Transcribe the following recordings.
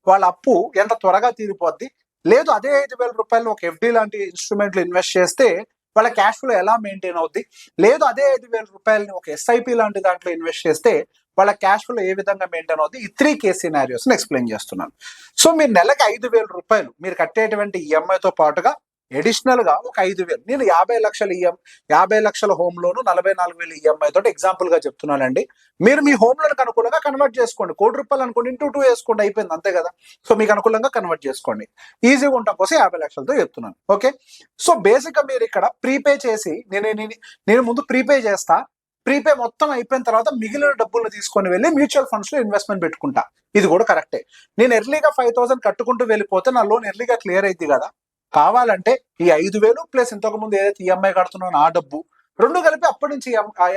వాళ్ళ అప్పు ఎంత త్వరగా తీరిపోద్ది, లేదు అదే 5,000 రూపాయలు ఒక ఎఫ్డి లాంటి ఇన్స్ట్రుమెంట్లు ఇన్వెస్ట్ చేస్తే వాళ్ళ క్యాష్ ఫ్లో ఎలా మెయింటైన్ అవుద్ది, లేదు అదే 5,000 రూపాయలని ఒక ఎస్ఐపి లాంటి దాంట్లో ఇన్వెస్ట్ చేస్తే వాళ్ళ క్యాష్ ఫ్లో ఏ విధంగా మెయింటైన్ అవుద్ది, ఈ 3 కేస్ సినారియోస్ ఎక్స్ప్లెయిన్ చేస్తున్నాను. సో మీరు నెలకి 5,000 రూపాయలు మీరు కట్టేటువంటి ఈఎంఐతో పాటుగా అడిషనల్ గా ఒక 5,000, నేను 50 లక్షల 50 లక్షల హోమ్ లోను 44,000 ఈఎంఐ తోటి ఎగ్జాంపుల్ గా చెప్తున్నానండి. మీరు మీ హోమ్ లోన్ అనుకూలంగా కన్వర్ట్ చేసుకోండి. ₹1,00,00,000 అనుకోండి, ఇంటూ 2 వేసుకోండి, అయిపోయింది, అంతే కదా. సో మీకు అనుకూలంగా కన్వర్ట్ చేసుకోండి. ఈజీగా ఉండటం కోసం 50 లక్షలతో చెప్తున్నాను. ఓకే, సో బేసిక్ గా మీరు ఇక్కడ ప్రీపే చేసి నేను ముందు ప్రీపే చేస్తా, ప్రీపే మొత్తం అయిపోయిన తర్వాత మిగిలిన డబ్బులు తీసుకొని వెళ్ళి మ్యూచువల్ ఫండ్స్ లో ఇన్వెస్ట్మెంట్ పెట్టుకుంటా. ఇది కూడా కరెక్టే. నేను ఎర్లీగా 5,000 కట్టుకుంటూ వెళ్ళిపోతే నా లోన్ ఎర్లీగా క్లియర్ అయింది కదా. కావాలంటే ఈ 5,000 ప్లస్ ఇంతకు ముందు ఏదైతే ఈఎంఐ కడుతున్నానో ఆ డబ్బు రెండు కలిపి అప్పటి నుంచి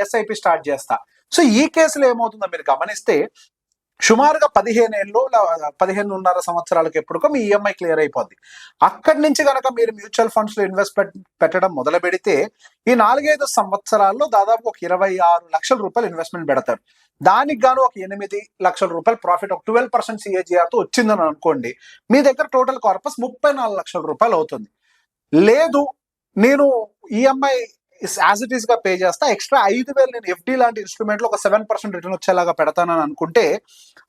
ఎస్ఐపి స్టార్ట్ చేస్తా. సో ఈ కేసులో ఏమవుతుందో మీరు గమనిస్తే సుమారుగా 15 ఏళ్ళు 15.5 సంవత్సరాలకు ఎప్పుడుకో మీ ఈఎంఐ క్లియర్ అయిపోద్ది. అక్కడి నుంచి కనుక మీరు మ్యూచువల్ ఫండ్స్ లో ఇన్వెస్ట్మెంట్ పెట్టడం మొదలు పెడితే ఈ 4-5 సంవత్సరాల్లో దాదాపు ఒక 26 లక్షల రూపాయలు ఇన్వెస్ట్మెంట్ పెడతారు. దానికి గాను ఒక 8 లక్షల రూపాయలు ప్రాఫిట్, ఒక 12% సిఏజిఆర్ తో వచ్చిందని అనుకోండి, మీ దగ్గర టోటల్ కార్పస్ 34 లక్షల రూపాయలు అవుతుంది. లేదు నేను ఈఎంఐ యాజ్ ఇట్ ఈస్ గా పే చేస్తా, ఎక్స్ట్రా 5,000 నేను ఎఫ్డి లాంటి ఇన్స్ట్రుమెంట్ లో ఒక 7% రిటర్న్ వచ్చేలాగా పెడతానని అనుకుంటే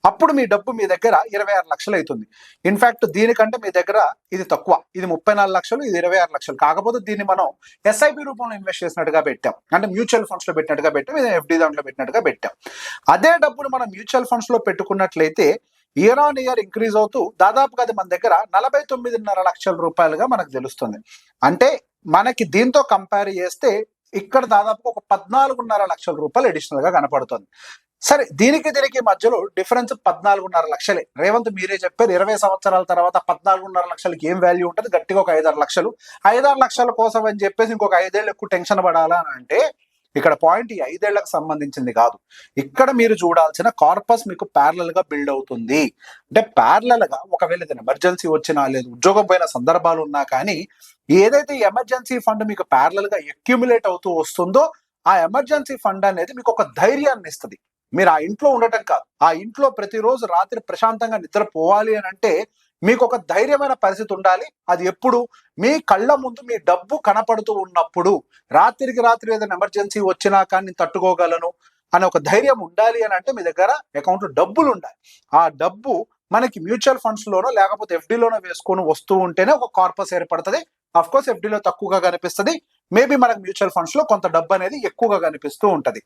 అప్పుడు మీ డబ్బు మీ దగ్గర 26 లక్షలు అవుతుంది. ఇన్ఫాక్ట్ దీనికంటే మీ దగ్గర ఇది తక్కువ, ఇది 34 లక్షలు, ఇది 26 లక్షలు. కాకపోతే దీన్ని మనం ఎస్ఐపి రూపంలో ఇన్వెస్ట్ చేసినట్టుగా పెట్టాం, అంటే మ్యూచువల్ ఫండ్స్ లో పెట్టినట్టుగా పెట్టాం, ఇది ఎఫ్డి దాంట్లో పెట్టినట్టుగా పెట్టాం. అదే డబ్బును మనం మ్యూచువల్ ఫండ్స్ లో పెట్టుకున్నట్లయితే ఇయర్ ఆన్ ఇయర్ ఇంక్రీజ్ అవుతూ దాదాపుగా అది మన దగ్గర 49.5 లక్షల రూపాయలుగా మనకు తెలుస్తుంది. అంటే మనకి దీంతో కంపేర్ చేస్తే ఇక్కడ దాదాపు ఒక 14.5 లక్షల రూపాయలు అడిషనల్ గా కనపడుతుంది. సరే, దీనికి మధ్యలో డిఫరెన్స్ 14.5 లక్షలే. రేవంత్ మీరే చెప్పారు 20 సంవత్సరాల తర్వాత 14.5 లక్షలకి ఏం వాల్యూ ఉంటుంది, గట్టిగా ఒక 5-6 లక్షలు. 5-6 లక్షల కోసం అని చెప్పేసి ఇంకొక 5 ఏళ్ళు ఎక్కువ టెన్షన్ పడాలా అని అంటే ఇక్కడ పాయింట్ ఈ 5 ఏళ్లకు సంబంధించింది కాదు. ఇక్కడ మీరు చూడాల్సిన కార్పస్ మీకు ప్యారలల్ గా బిల్డ్ అవుతుంది. అంటే ప్యారలల్ గా ఒకవేళ ఏదైనా ఎమర్జెన్సీ వచ్చినా, లేదు ఉద్యోగం పోయిన సందర్భాలు ఉన్నా కానీ ఏదైతే ఎమర్జెన్సీ ఫండ్ మీకు ప్యారలల్ గా అక్యుములేట్ అవుతూ వస్తుందో ఆ ఎమర్జెన్సీ ఫండ్ అనేది మీకు ఒక ధైర్యాన్ని ఇస్తుంది. మీరు ఆ ఇంట్లో ఉండటం కాదు, ఆ ఇంట్లో ప్రతిరోజు రాత్రి ప్రశాంతంగా నిద్రపోవాలి అని అంటే మీకు ఒక ధైర్యమైన పరిస్థితి ఉండాలి. అది ఎప్పుడు మీ కళ్ళ ముందు మీ డబ్బు కనపడుతూ ఉన్నప్పుడు, రాత్రికి రాత్రి ఏదైనా ఎమర్జెన్సీ వచ్చినా కానీ తట్టుకోగలను అనే ఒక ధైర్యం ఉండాలి అని అంటే మీ దగ్గర అకౌంట్ లో డబ్బులు ఉండాలి. ఆ డబ్బు మనకి మ్యూచువల్ ఫండ్స్ లోనో లేకపోతే ఎఫ్డీలోనో వేసుకొని వస్తూ ఉంటేనే ఒక కార్పస్ ఏర్పడుతుంది. అఫ్ కోర్స్ ఎఫ్డీలో తక్కువగా కనిపిస్తుంది, మేబీ మనకు మ్యూచువల్ ఫండ్స్ లో కొంత డబ్బు అనేది ఎక్కువగా కనిపిస్తూ ఉంటది.